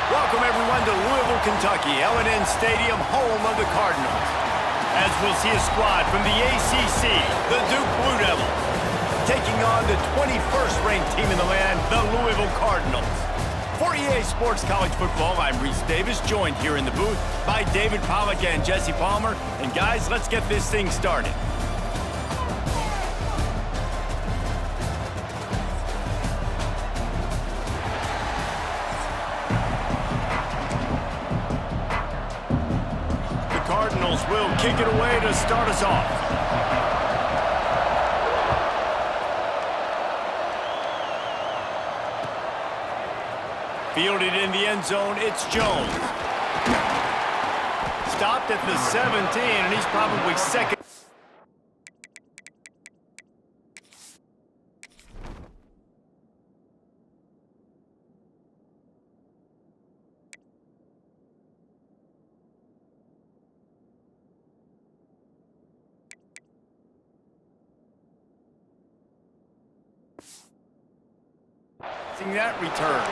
Welcome, everyone, to Louisville, Kentucky, L&N Stadium, home of the Cardinals. As we'll see a squad from the ACC, the Duke Blue Devils, taking on the 21st-ranked team in the land, the Louisville Cardinals. For EA Sports College Football, I'm Reese Davis, joined here in the booth by David Pollack and Jesse Palmer. And guys, let's get this thing started. Cardinals will kick it away to start us off. Fielded in the end zone, it's Jones. Stopped at the 17, and he's probably second. Seeing that return.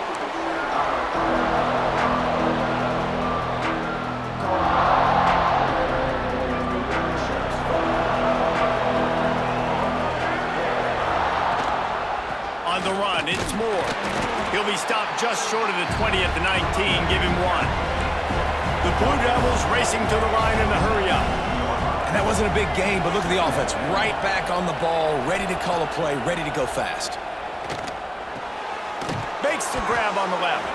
On the run, it's Moore. He'll be stopped just short of the 20 at the 19, give him one. The Blue Devils racing to the line in the hurry-up. And that wasn't a big game, but look at the offense. Right back on the ball, ready to call a play, ready to go fast. Makes the grab on the left.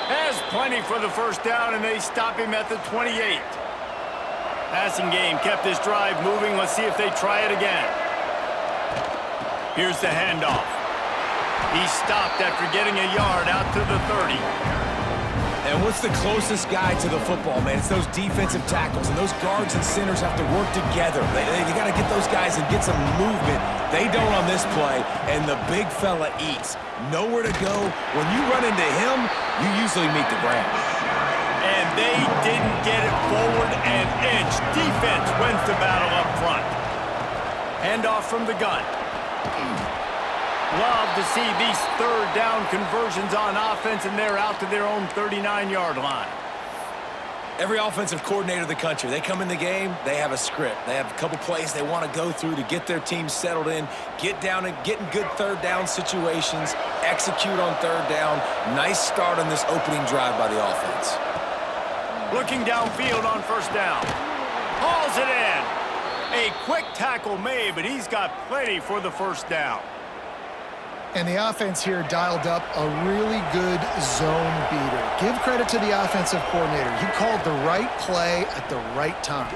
Has plenty for the first down, and they stop him at the 28. Passing game kept this drive moving. Let's see if they try it again. Here's the handoff. He stopped after getting a yard out to the 30. And what's the closest guy to the football, man? It's those defensive tackles, and those guards and centers have to work together. They got to get those guys and get some movement. They don't on this play, and the big fella eats. Nowhere to go. When you run into him, you usually meet the ground. And they didn't get it forward an inch. Defense wins the battle up front. Handoff from the gun. Love to see these third down conversions on offense, and they're out to their own 39-yard line. Every offensive coordinator in the country, they come in the game, they have a script. They have a couple plays they want to go through to get their team settled in, get down and get in good third down situations, execute on third down. Nice start on this opening drive by the offense. Looking downfield on first down. Hauls it in. A quick tackle made, but he's got plenty for the first down. And the offense here dialed up a really good zone beater. Give credit to the offensive coordinator. He called the right play at the right time.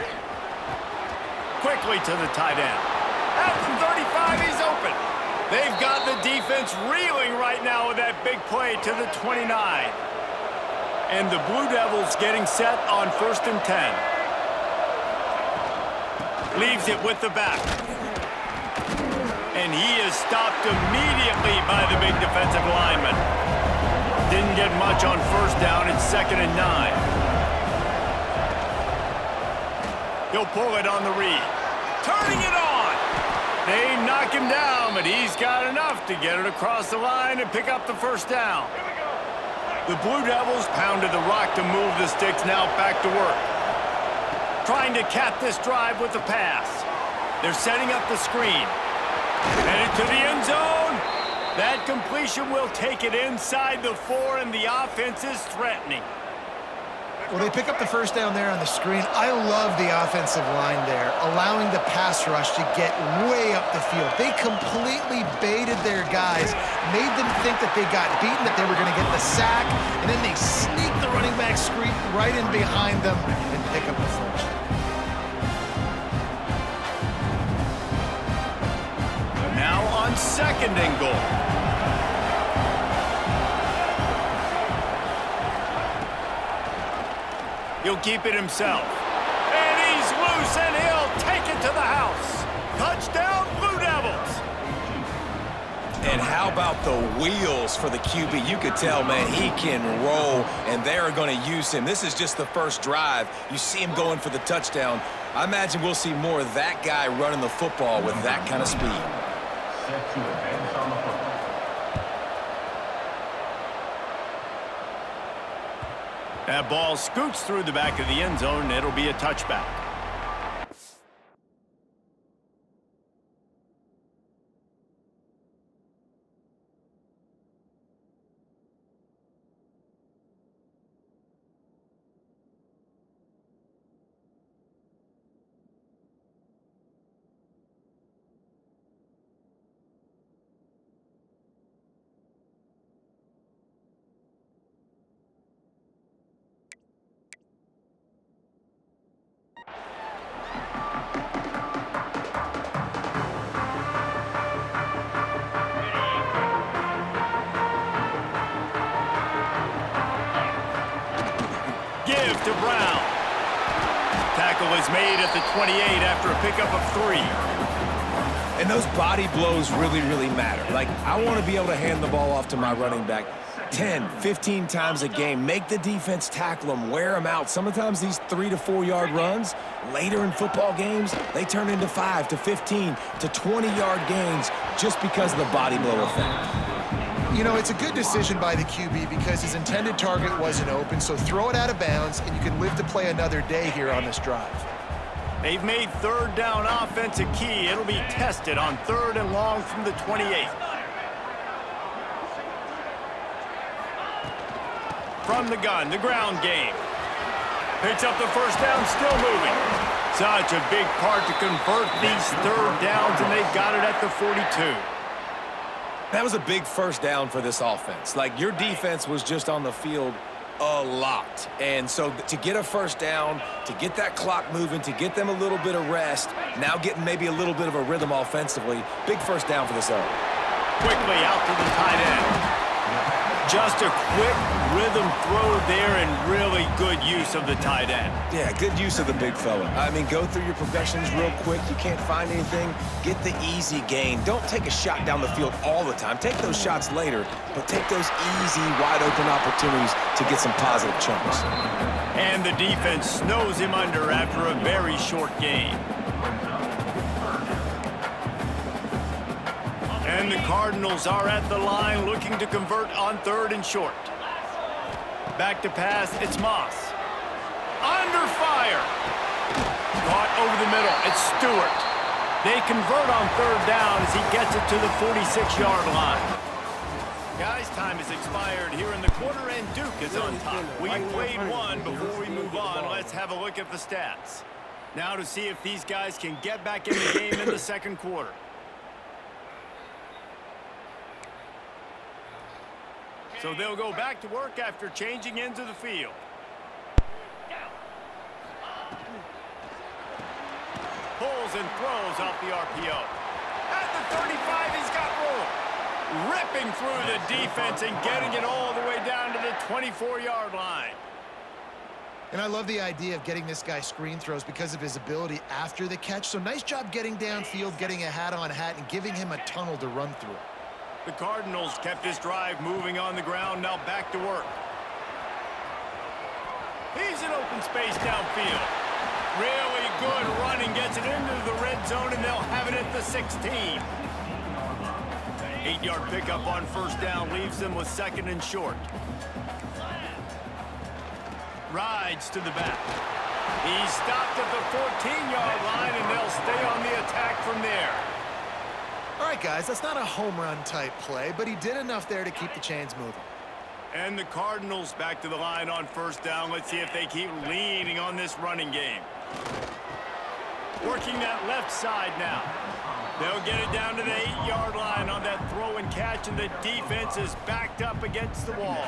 Quickly to the tight end. At the 35, he's open. They've got the defense reeling right now with that big play to the 29. And the Blue Devils getting set on 1st and 10. Leaves it with the back. And he is stopped immediately by the big defensive lineman. Didn't get much on first down. It's 2nd and 9. He'll pull it on the read. Turning it on. They knock him down, but he's got enough to get it across the line and pick up the first down. The Blue Devils pounded the rock to move the sticks, now back to work. Trying to cap this drive with the pass. They're setting up the screen. Headed to the end zone. That completion will take it inside the 4, and the offense is threatening. Well, they pick up the first down there on the screen. I love the offensive line there, allowing the pass rush to get way up the field. They completely baited their guys, made them think that they got beaten, that they were going to get the sack, and then they sneak the running back screen right in behind them and pick up the first. Now on 2nd and goal. He'll keep it himself. And he's loose, and he'll take it to the house. Touchdown, Blue Devils. And how about the wheels for the QB? You could tell, man, he can roll, and they're going to use him. This is just the first drive. You see him going for the touchdown. I imagine we'll see more of that guy running the football with that kind of speed. That ball scoots through the back of the end zone, and it'll be a touchback. To Brown. Tackle is made at the 28 after a pickup of 3. And those body blows really, really matter. Like, I want to be able to hand the ball off to my running back 10, 15 times a game. Make the defense tackle them, wear them out. Sometimes these 3 to 4 yard runs, later in football games, they turn into 5 to 15 to 20 yard gains just because of the body blow effect. You know, it's a good decision by the QB because his intended target wasn't open, so throw it out of bounds, and you can live to play another day here on this drive. They've made 3rd down offense a key. It'll be tested on 3rd and long from the 28. From the gun, the ground game. Picks up the first down, still moving. Such a big part to convert these 3rd downs, and they've got it at the 42. That was a big first down for this offense. Like, your defense was just on the field a lot. And so to get a first down, to get that clock moving, to get them a little bit of rest, now getting maybe a little bit of a rhythm offensively, big first down for this area. Quickly out to the tight end. Just a quick rhythm throw there and really good use of the tight end. Yeah, good use of the big fella. I mean, go through your progressions real quick. You can't find anything. Get the easy gain. Don't take a shot down the field all the time. Take those shots later, but take those easy, wide-open opportunities to get some positive chunks. And the defense snows him under after a very short gain. And the Cardinals are at the line looking to convert on 3rd and short. Back to pass, it's Moss. Under fire. Caught over the middle, it's Stewart. They convert on 3rd down as he gets it to the 46-yard line. Guys, time has expired here in the quarter, and Duke is on top. We played one before we move on. Let's have a look at the stats. Now to see if these guys can get back in the game in the 2nd quarter. So they'll go back to work after changing into the field. Pulls and throws off the RPO. At the 35, he's got room. Ripping through the defense and getting it all the way down to the 24-yard line. And I love the idea of getting this guy screen throws because of his ability after the catch. So nice job getting downfield, getting a hat-on-hat, and giving him a tunnel to run through. The Cardinals kept this drive moving on the ground, now back to work. He's in open space downfield. Really good running, gets it into the red zone, and they'll have it at the 16. 8-yard pickup on 1st down leaves them with 2nd and short. Rides to the back. He's stopped at the 14-yard line, and they'll stay on the attack from there. All right, guys, that's not a home run type play, but he did enough there to keep the chains moving. And the Cardinals back to the line on first down. Let's see if they keep leaning on this running game. Working that left side now. They'll get it down to the 8-yard line on that throw and catch, and the defense is backed up against the wall.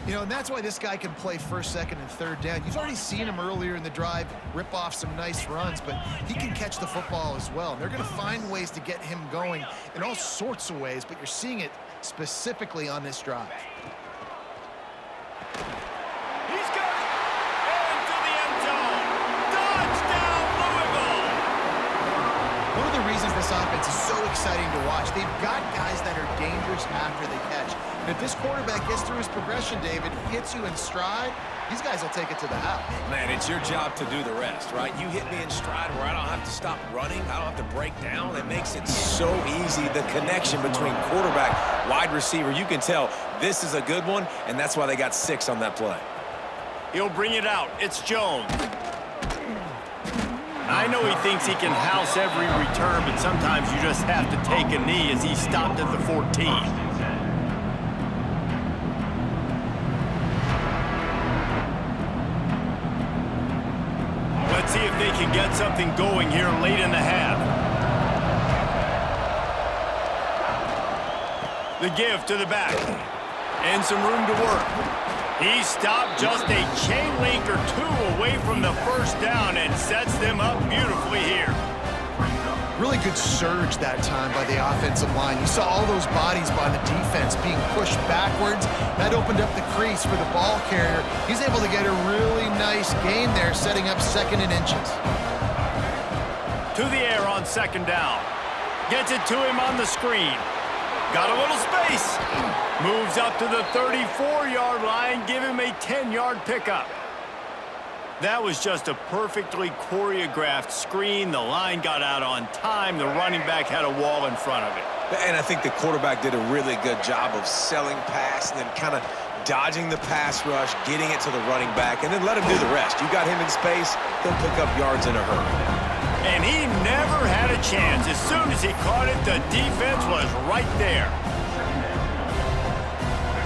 You know, and that's why this guy can play first, second, and third down. You've already seen him earlier in the drive rip off some nice runs, but he can catch the football as well. And they're going to find ways to get him going in all sorts of ways, but you're seeing it specifically on this drive. He's got it! Into the end zone! Touchdown, Louisville! One of the reasons this offense is so exciting to watch, they've got guys that are dangerous after they catch. And if this quarterback gets through his progression, David, hits you in stride, these guys will take it to the house. Man, it's your job to do the rest, right? You hit me in stride where I don't have to stop running. I don't have to break down. It makes it so easy. The connection between quarterback, wide receiver, you can tell this is a good one, and that's why they got 6 on that play. He'll bring it out. It's Jones. I know he thinks he can house every return, but sometimes you just have to take a knee as he stopped at the 14. Let's see if they can get something going here late in the half. The give to the back. And some room to work. He stopped just a chain link or 2 away from the first down and sets them up beautifully here. Really good surge that time by the offensive line. You saw all those bodies by the defense being pushed backwards. That opened up the crease for the ball carrier. He's able to get a really nice gain there, setting up 2nd and inches. To the air on 2nd down. Gets it to him on the screen. Got a little space. Moves up to the 34-yard line. Give him a 10-yard pickup. That was just a perfectly choreographed screen. The line got out on time. The running back had a wall in front of it. And I think the quarterback did a really good job of selling pass and then kind of dodging the pass rush, getting it to the running back, and then let him do the rest. You got him in space, he'll pick up yards in a hurry. And he never had a chance. As soon as he caught it, the defense was right there.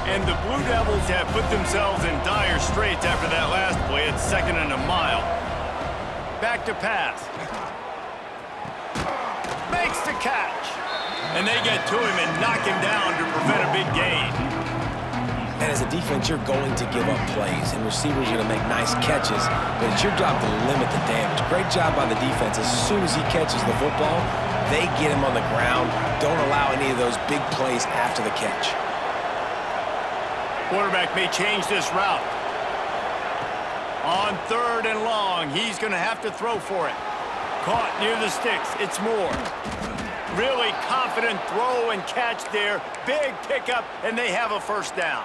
And the Blue Devils have put themselves in dire straits after that last play. It's 2nd and a mile. Back to pass. Makes the catch. And they get to him and knock him down to prevent a big gain. And as a defense, you're going to give up plays, and receivers are going to make nice catches, but it's your job to limit the damage. Great job by the defense. As soon as he catches the football, they get him on the ground. Don't allow any of those big plays after the catch. Quarterback may change this route. On 3rd and long, he's going to have to throw for it. Caught near the sticks. It's Moore. Really confident throw and catch there. Big pickup, and they have a first down.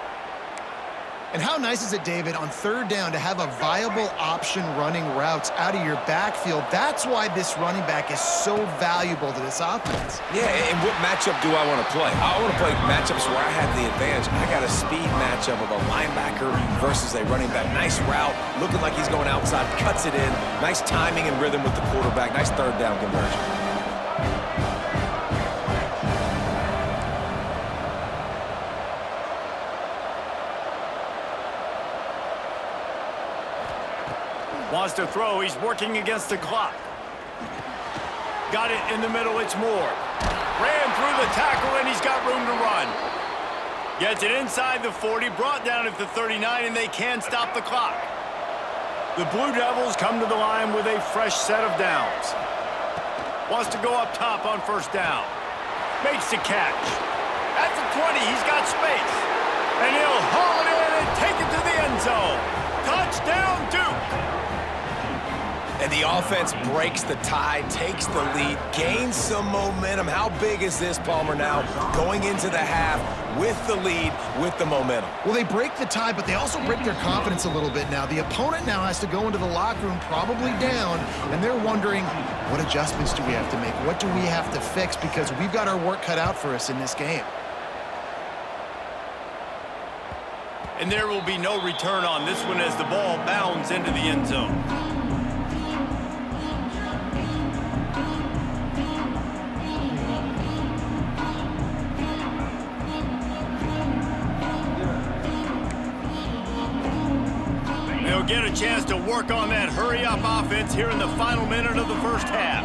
And how nice is it, David, on 3rd down to have a viable option running routes out of your backfield? That's why this running back is so valuable to this offense. Yeah, and what matchup do I want to play? I want to play matchups where I have the advantage. I got a speed matchup of a linebacker versus a running back. Nice route, looking like he's going outside, cuts it in. Nice timing and rhythm with the quarterback. Nice 3rd down conversion. Wants to throw. He's working against the clock. Got it in the middle. It's Moore. Ran through the tackle, and he's got room to run. Gets it inside the 40, brought down at the 39, and they can stop the clock. The Blue Devils come to the line with a fresh set of downs. Wants to go up top on 1st down. Makes the catch. At the 20, he's got space. And he'll haul it in and take it to the end zone. Touchdown, Duke! And the offense breaks the tie, takes the lead, gains some momentum. How big is this, Palmer, now going into the half with the lead, with the momentum? Well, they break the tie, but they also break their confidence a little bit now. The opponent now has to go into the locker room probably down, and they're wondering, what adjustments do we have to make? What do we have to fix? Because we've got our work cut out for us in this game. And there will be no return on this one as the ball bounds into the end zone. They'll get a chance to work on that hurry-up offense here in the final minute of the first half.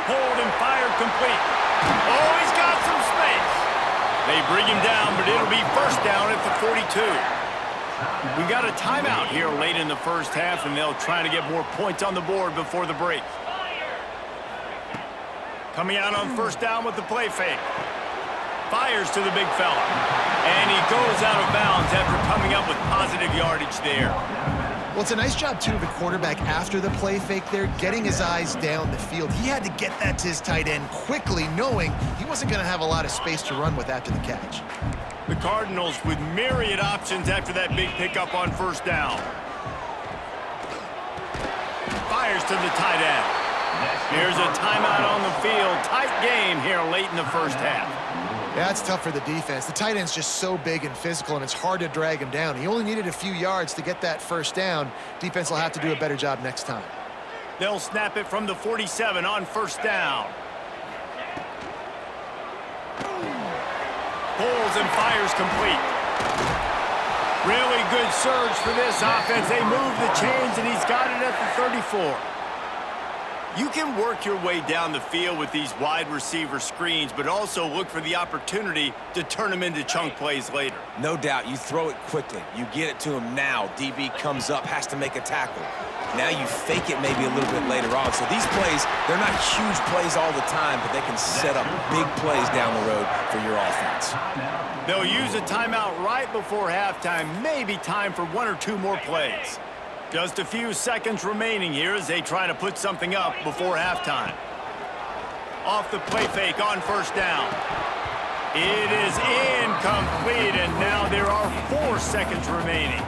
Hold and fire complete. Oh, he's got some space. They bring him down, but it'll be first down at the 42. We got a timeout here late in the first half, and they'll try to get more points on the board before the break. Coming out on first down with the play fake. Fires to the big fella. And he goes out of bounds after coming up with positive yardage there. Well, it's a nice job, too, of the quarterback after the play fake there, getting his eyes down the field. He had to get that to his tight end quickly, knowing he wasn't going to have a lot of space to run with after the catch. The Cardinals with myriad options after that big pickup on first down. Fires to the tight end. Here's a timeout on the field. Tight game here late in the first half. Yeah, it's tough for the defense. The tight end's just so big and physical, and it's hard to drag him down. He only needed a few yards to get that first down. Defense will have to do a better job next time. They'll snap it from the 47 on first down. Pulls and fires complete. Really good surge for this offense. They move the chains, and he's got it at the 34. You can work your way down the field with these wide receiver screens, but also look for the opportunity to turn them into chunk plays later. No doubt, you throw it quickly. You get it to him now. DB comes up, has to make a tackle. Now you fake it maybe a little bit later on. So these plays, they're not huge plays all the time, but they can set up big plays down the road for your offense. They'll use a timeout right before halftime, maybe time for one or two more plays. Just a few seconds remaining here as they try to put something up before halftime. Off the play fake on first down. It is incomplete, and now there are 4 seconds remaining.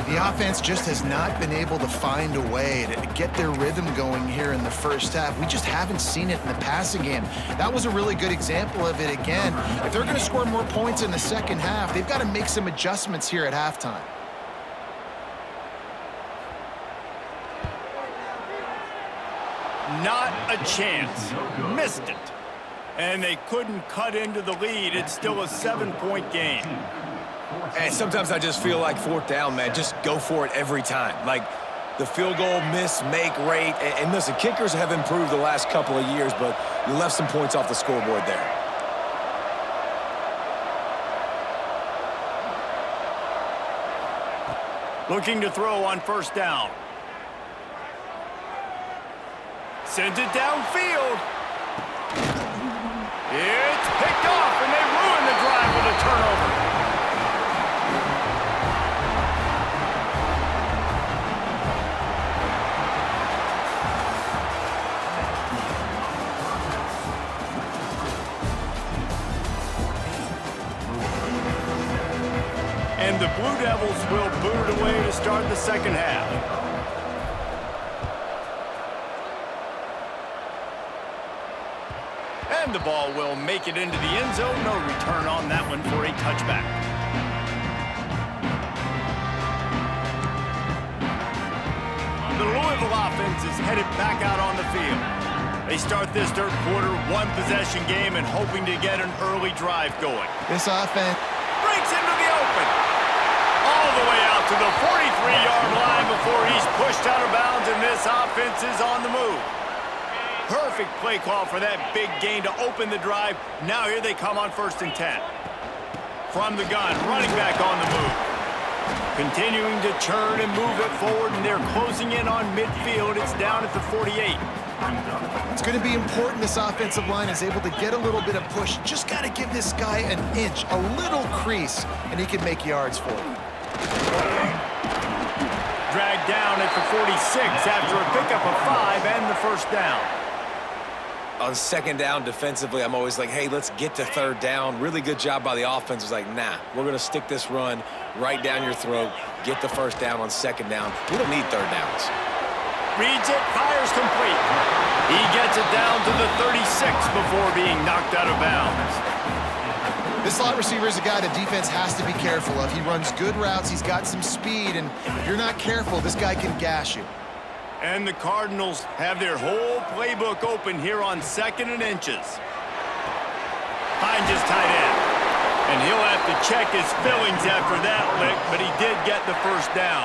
The offense just has not been able to find a way to get their rhythm going here in the first half. We just haven't seen it in the passing game. That was a really good example of it again. If they're going to score more points in the second half, they've got to make some adjustments here at halftime. Not a chance. Missed it. And they couldn't cut into the lead. It's still a 7-point game. And sometimes I just feel like fourth down, man, just go for it every time. Like the field goal miss, make rate. And listen, kickers have improved the last couple of years, but you left some points off the scoreboard there. Looking to throw on first down. Sends it downfield. It's picked off, and they ruin the drive with a turnover. And the Blue Devils will boot it away to start the second half. And the ball will make it into the end zone. No return on that one for a touchback. The Louisville offense is headed back out on the field. They start this third quarter, one-possession game, and hoping to get an early drive going. This offense Breaks into the open. All the way out to the 43-yard line before he's pushed out of bounds, and this offense is on the move. Perfect play call for that big gain to open the drive. Now here they come on 1st and 10. From the gun, running back on the move. Continuing to turn and move it forward, and they're closing in on midfield. It's down at the 48. It's going to be important this offensive line is able to get a little bit of push. Just got to give this guy an inch, a little crease, and he can make yards for it. Dragged down at the 46 after a pickup of 5 and the first down. On second down defensively, I'm always like, hey, let's get to third down. Really good job by the offense. It's like, nah, we're going to stick this run right down your throat, get the first down on second down. We don't need third downs. Reads it, fires complete. He gets it down to the 36 before being knocked out of bounds. This slot receiver is a guy the defense has to be careful of. He runs good routes, he's got some speed, and if you're not careful, this guy can gash you. And the Cardinals have their whole playbook open here on 2nd and inches. Behind his tight end. And he'll have to check his fillings after that lick, but he did get the first down.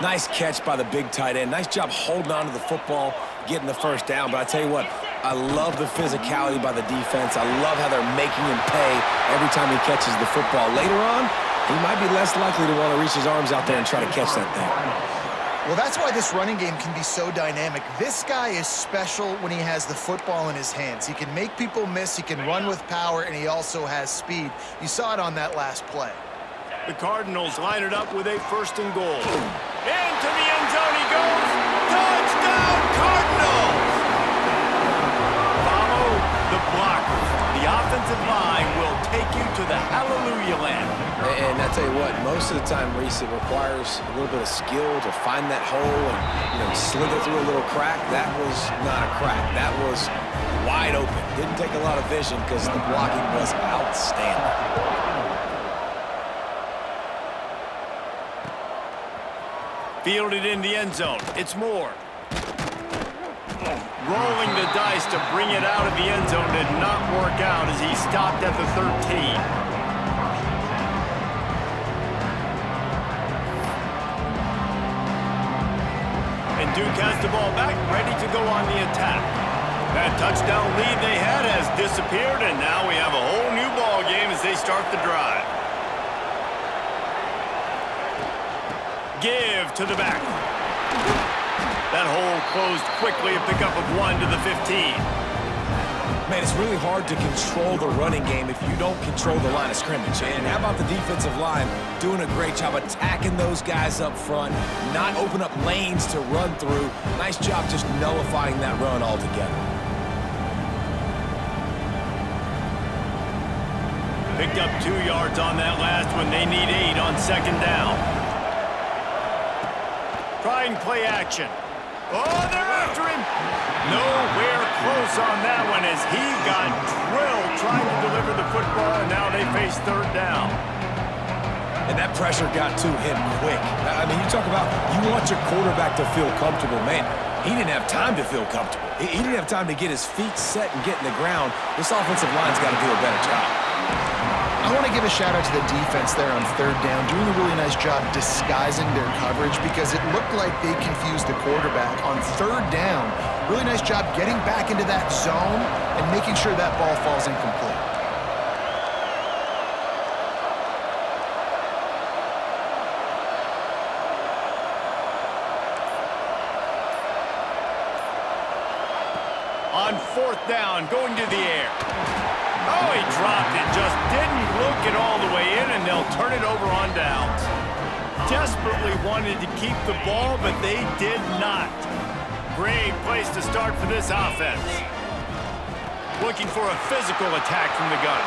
Nice catch by the big tight end. Nice job holding on to the football, getting the first down. But I tell you what, I love the physicality by the defense. I love how they're making him pay every time he catches the football. Later on, he might be less likely to want to reach his arms out there and try to catch that thing. Well, that's why this running game can be so dynamic. This guy is special when he has the football in his hands. He can make people miss, he can run with power, and he also has speed. You saw it on that last play. The Cardinals line it up with a 1st and goal. Into the end zone he goes. Touchdown, Cardinals! Follow the blockers. The offensive line will take you to the hallelujah land. And I tell you what, most of the time, Reese, it requires a little bit of skill to find that hole and, slither through a little crack. That was not a crack. That was wide open. Didn't take a lot of vision because the blocking was outstanding. Fielded in the end zone. It's Moore. Rolling the dice to bring it out of the end zone did not work out as he stopped at the 13. And Duke has the ball back, ready to go on the attack. That touchdown lead they had has disappeared, and now we have a whole new ball game as they start the drive. Give to the back. That hole closed quickly, a pickup of 1 to the 15. Man, it's really hard to control the running game if you don't control the line of scrimmage. And how about the defensive line doing a great job attacking those guys up front, not open up lanes to run through. Nice job just nullifying that run altogether. Picked up 2 yards on that last one. They need 8 on 2nd down. Trying play action. Oh, they're after him. Nowhere close on that one as he got drilled trying to deliver the football, and now they face 3rd down. And that pressure got to him quick. I mean, you talk about you want your quarterback to feel comfortable. Man, he didn't have time to feel comfortable. He didn't have time to get his feet set and get in the ground. This offensive line's got to do a better job. I want to give a shout out to the defense there on 3rd down, doing a really nice job disguising their coverage because it looked like they confused the quarterback on 3rd down. Really nice job getting back into that zone and making sure that ball falls incomplete. On 4th down, going to the air. Oh, he dropped it. Just didn't look it all the way in, and they'll turn it over on downs. Desperately wanted to keep the ball, but they did not. Great place to start for this offense. Looking for a physical attack from the gun.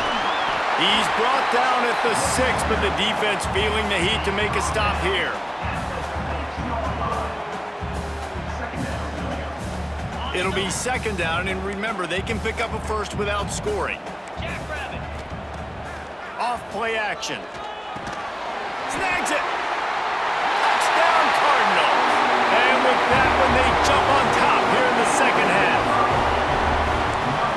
He's brought down at the 6, but the defense feeling the heat to make a stop here. It'll be 2nd down, and remember, they can pick up a first without scoring. Off play action. Snags it. Touchdown, Cardinals. And with that one, they jump on top here in the 2nd half.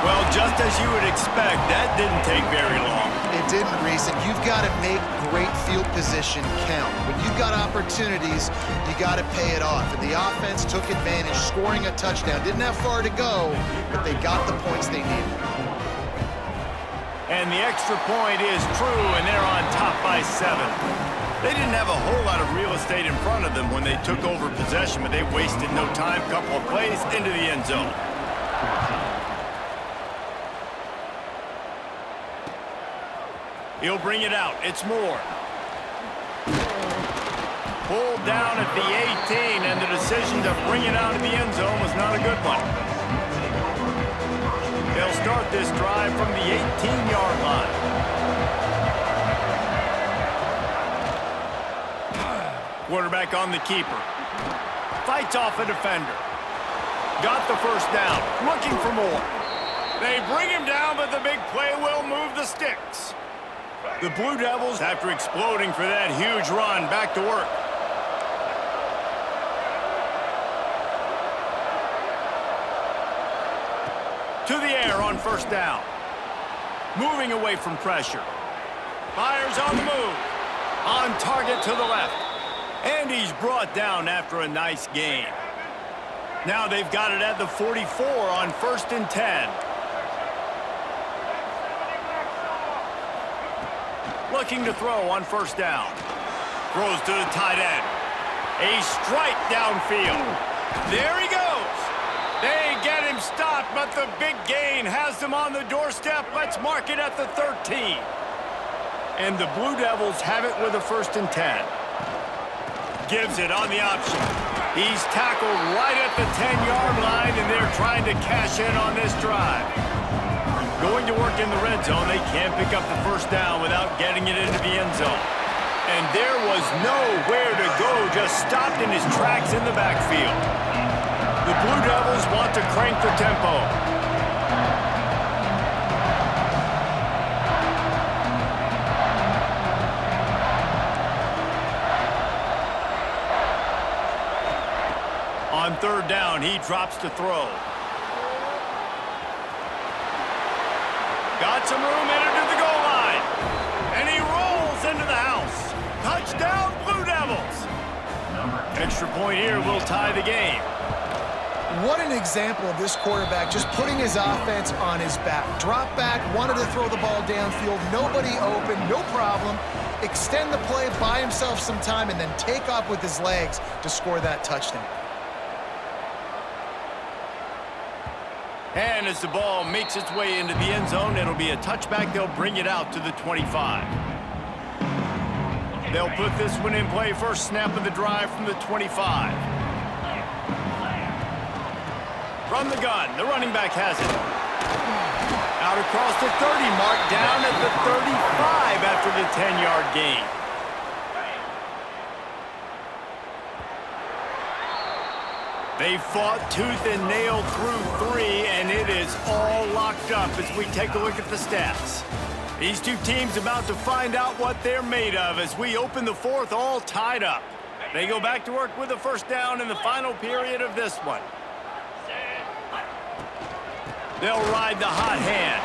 Well, just as you would expect, that didn't take very long. It didn't, Reese, and you've got to make great field position count. When you've got opportunities, you got to pay it off. And the offense took advantage, scoring a touchdown. Didn't have far to go, but they got the points they needed. And the extra point is true, and they're on top by 7. They didn't have a whole lot of real estate in front of them when they took over possession, but they wasted no time. Couple of plays into the end zone. He'll bring it out. It's Moore. Pulled down at the 18, and the decision to bring it out of the end zone was not a good one. They'll start this drive from the 18-yard line. Quarterback on the keeper. Fights off a defender. Got the first down. Looking for more. They bring him down, but the big play will move the sticks. The Blue Devils, after exploding for that huge run, back to work. To the air on 1st down. Moving away from pressure. Fires on the move. On target to the left. And he's brought down after a nice gain. Now they've got it at the 44 on 1st and 10. Looking to throw on 1st down. Throws to the tight end. A strike downfield. There he goes. They get him stopped, but the big gain has them on the doorstep. Let's mark it at the 13. And the Blue Devils have it with a 1st and 10. Gives it on the option. He's tackled right at the 10-yard line, and they're trying to cash in on this drive. Going to work in the red zone, they can't pick up the 1st down without getting it into the end zone. And there was nowhere to go, just stopped in his tracks in the backfield. The Blue Devils want to crank the tempo. On 3rd down, he drops to throw. Got some room, headed to the goal line. And he rolls into the house. Touchdown, Blue Devils. Extra point here will tie the game. What an example of this quarterback just putting his offense on his back. Drop back, wanted to throw the ball downfield, nobody open, no problem. Extend the play, buy himself some time, and then take off with his legs to score that touchdown. And as the ball makes its way into the end zone, it'll be a touchback. They'll bring it out to the 25. They'll put this one in play. First snap of the drive from the 25. From the gun, the running back has it. Out across the 30 mark, down at the 35 after the 10-yard gain. They fought tooth and nail through 3, and it is all locked up as we take a look at the stats. These two teams about to find out what they're made of as we open the 4th all tied up. They go back to work with a 1st down in the final period of this one. They'll ride the hot hand.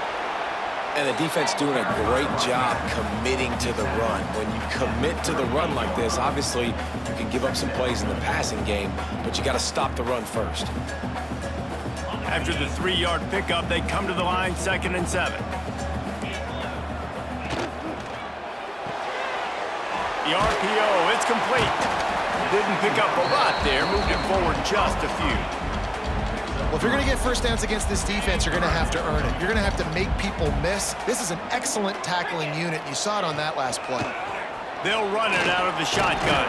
And the defense doing a great job committing to the run. When you commit to the run like this, obviously you can give up some plays in the passing game, but you got to stop the run first. After the 3-yard pickup, they come to the line, 2nd and 7. The RPO, it's complete. Didn't pick up a lot there, moved it forward just a few. Well, if you're going to get 1st downs against this defense, you're going to have to earn it. You're going to have to make people miss. This is an excellent tackling unit. You saw it on that last play. They'll run it out of the shotgun.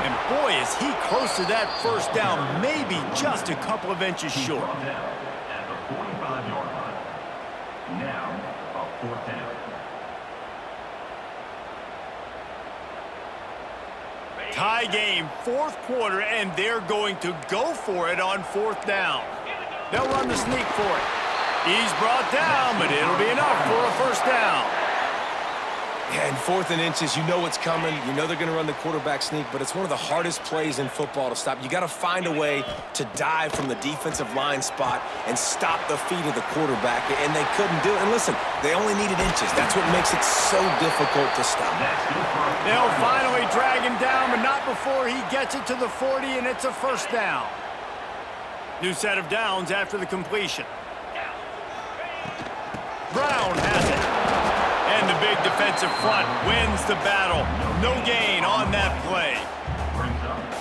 And boy, is he close to that 1st down, maybe just a couple of inches short. At the 45-yard line. Now, a 4th down. Tie game, 4th quarter, and they're going to go for it on 4th down. They'll run the sneak for it. He's brought down, but it'll be enough for a 1st down. Yeah, in 4th and inches, you know what's coming. You know they're going to run the quarterback sneak, but it's one of the hardest plays in football to stop. You got to find a way to dive from the defensive line spot and stop the feet of the quarterback, and they couldn't do it. And listen, they only needed inches. That's what makes it so difficult to stop. They'll finally drag him down, but not before he gets it to the 40, and it's a 1st down. New set of downs after the completion. Brown has it. And the big defensive front wins the battle. No gain on that play.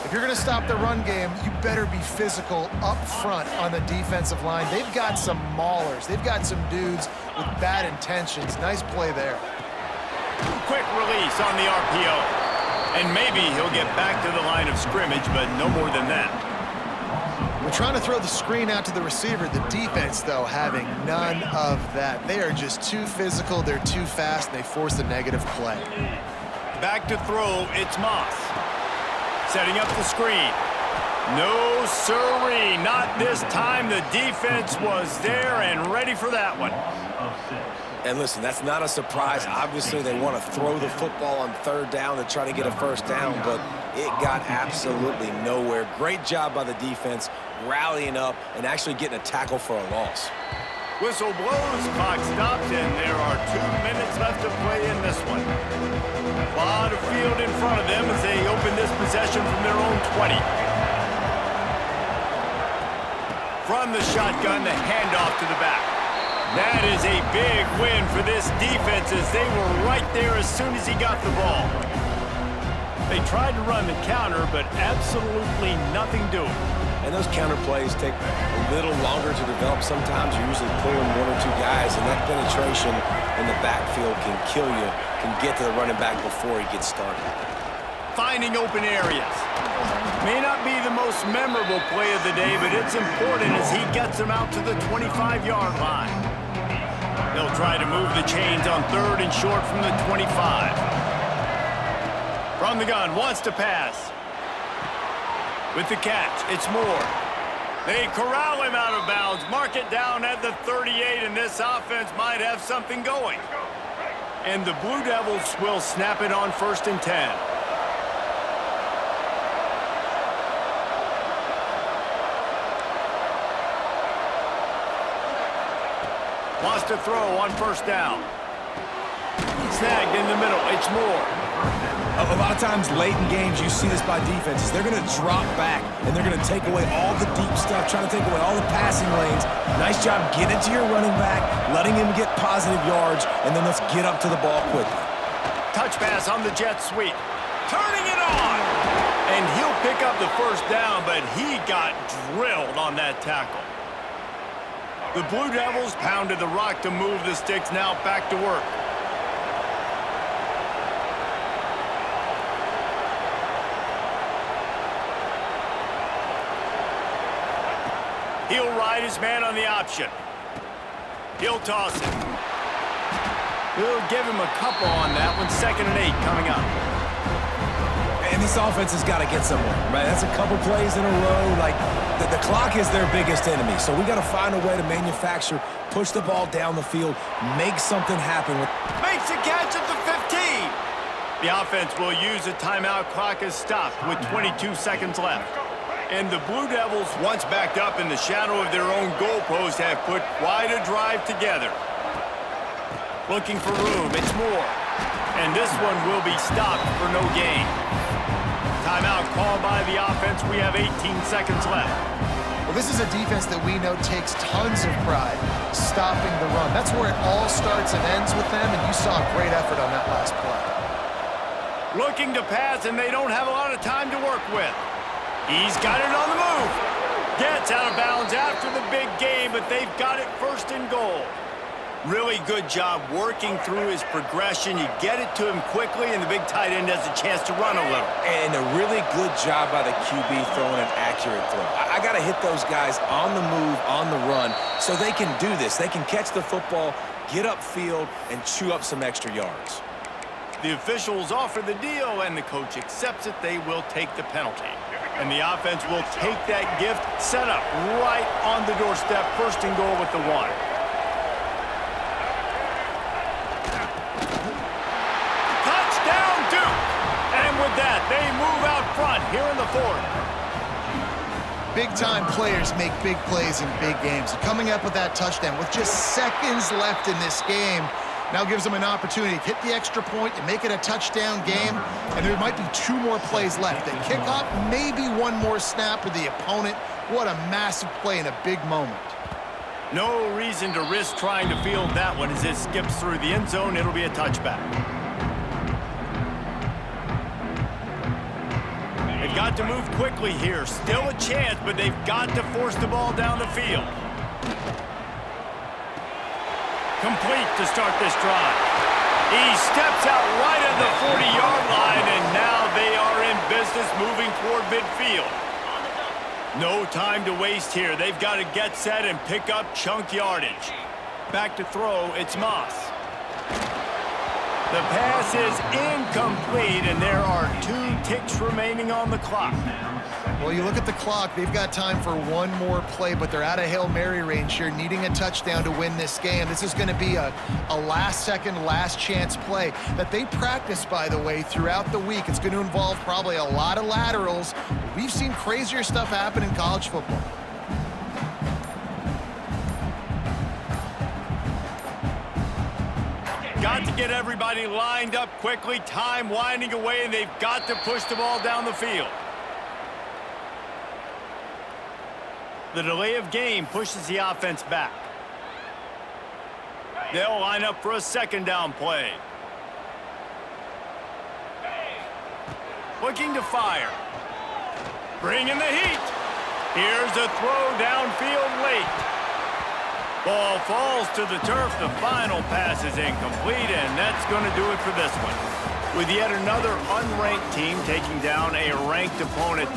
If you're going to stop the run game, you better be physical up front on the defensive line. They've got some maulers. They've got some dudes with bad intentions. Nice play there. Quick release on the RPO. And maybe he'll get back to the line of scrimmage, but no more than that. We're trying to throw the screen out to the receiver. The defense, though, having none of that. They are just too physical, they're too fast, and they force a negative play. Back to throw, it's Moss. Setting up the screen. No siree, not this time. The defense was there and ready for that one. And listen, that's not a surprise. Obviously, they want to throw the football on 3rd down to try to get a 1st down, but it got absolutely nowhere. Great job by the defense rallying up and actually getting a tackle for a loss. Whistle blows, clock stops, and there are 2 minutes left to play in this one. A lot of field in front of them as they open this possession from their own 20. From the shotgun, the handoff to the back. That is a big win for this defense as they were right there as soon as he got the ball. They tried to run the counter, but absolutely nothing doing. And those counter plays take a little longer to develop. Sometimes you're usually pulling 1 or 2 guys, and that penetration in the backfield can kill you, can get to the running back before he gets started. Finding open areas. May not be the most memorable play of the day, but it's important as he gets them out to the 25-yard line. They'll try to move the chains on 3rd and short from the 25. From the gun, wants to pass. With the catch, it's Moore. They corral him out of bounds, mark it down at the 38, and this offense might have something going. And the Blue Devils will snap it on 1st and 10. Wants to throw on 1st down. Snagged in the middle, it's Moore. A lot of times late in games, you see this by defenses. They're going to drop back, and they're going to take away all the deep stuff, trying to take away all the passing lanes. Nice job getting to your running back, letting him get positive yards, and then let's get up to the ball quickly. Touch pass on the jet sweep. Turning it on! And he'll pick up the 1st down, but he got drilled on that tackle. The Blue Devils pounded the rock to move the sticks, now back to work. He'll ride his man on the option. He'll toss it. He'll give him a couple on that one. 2nd and 8 coming up. And this offense has got to get somewhere, right? That's a couple plays in a row. Like, the clock is their biggest enemy. So we got to find a way to manufacture, push the ball down the field, make something happen. Makes a catch at the 15. The offense will use a timeout. Clock is stopped with 22 seconds left. And the Blue Devils, once backed up in the shadow of their own goalpost, have put quite a drive together. Looking for room, it's Moore. And this one will be stopped for no gain. Timeout called by the offense. We have 18 seconds left. Well, this is a defense that we know takes tons of pride stopping the run. That's where it all starts and ends with them, and you saw a great effort on that last play. Looking to pass, and they don't have a lot of time to work with. He's got it on the move. Gets out of bounds after the big game, but they've got it 1st and goal. Really good job working through his progression. You get it to him quickly, and the big tight end has a chance to run a little. And a really good job by the QB throwing an accurate throw. I got to hit those guys on the move, on the run, so they can do this. They can catch the football, get upfield, and chew up some extra yards. The officials offer the deal, and the coach accepts it. They will take the penalty. And the offense will take that gift, set up right on the doorstep, 1st and goal with the 1. Touchdown, Duke! And with that, they move out front here in the 4th. Big-time players make big plays in big games. Coming up with that touchdown with just seconds left in this game now gives them an opportunity to hit the extra point and make it a touchdown game. And there might be 2 more plays left. They kick off, maybe 1 more snap for the opponent. What a massive play in a big moment. No reason to risk trying to field that one as it skips through the end zone. It'll be a touchback. They've got to move quickly here. Still a chance, but they've got to force the ball down the field. Complete to start this drive. He steps out right at the 40-yard line, and now they are in business moving toward midfield. No time to waste here. They've got to get set and pick up chunk yardage. Back to throw, it's Moss. The pass is incomplete, and there are 2 ticks remaining on the clock. Well, you look at the clock, they've got time for 1 more play, but they're out of Hail Mary range here, needing a touchdown to win this game. This is going to be a last-second, last-chance play that they practice, by the way, throughout the week. It's going to involve probably a lot of laterals. We've seen crazier stuff happen in college football. got to get everybody lined up quickly, time winding away, and they've got to push the ball down the field. The delay of game pushes the offense back. They'll line up for a second down play. Looking to fire. Bringing the heat. Here's a throw downfield late. Ball falls to the turf. The final pass is incomplete, and that's going to do it for this one. With yet another unranked team taking down a ranked opponent,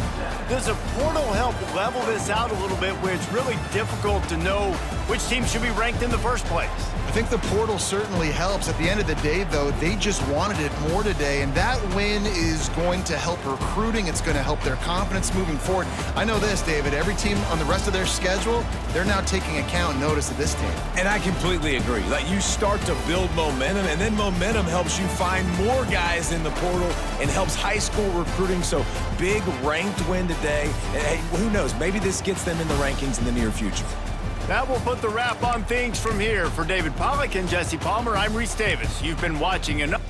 does a portal help level this out a little bit where it's really difficult to know which team should be ranked in the first place? I think the portal certainly helps. At the end of the day, though, they just wanted it more today, and that win is going to help recruiting. It's going to help their confidence moving forward. I know this, David. Every team on the rest of their schedule, they're now taking account and notice of this team. And I completely agree. Like, you start to build momentum, and then momentum helps you find more guys in the portal and helps high school recruiting. So big ranked win today. And hey, who knows? Maybe this gets them in the rankings in the near future. That will put the wrap on things from here. For David Pollack and Jesse Palmer, I'm Reese Davis. You've been watching another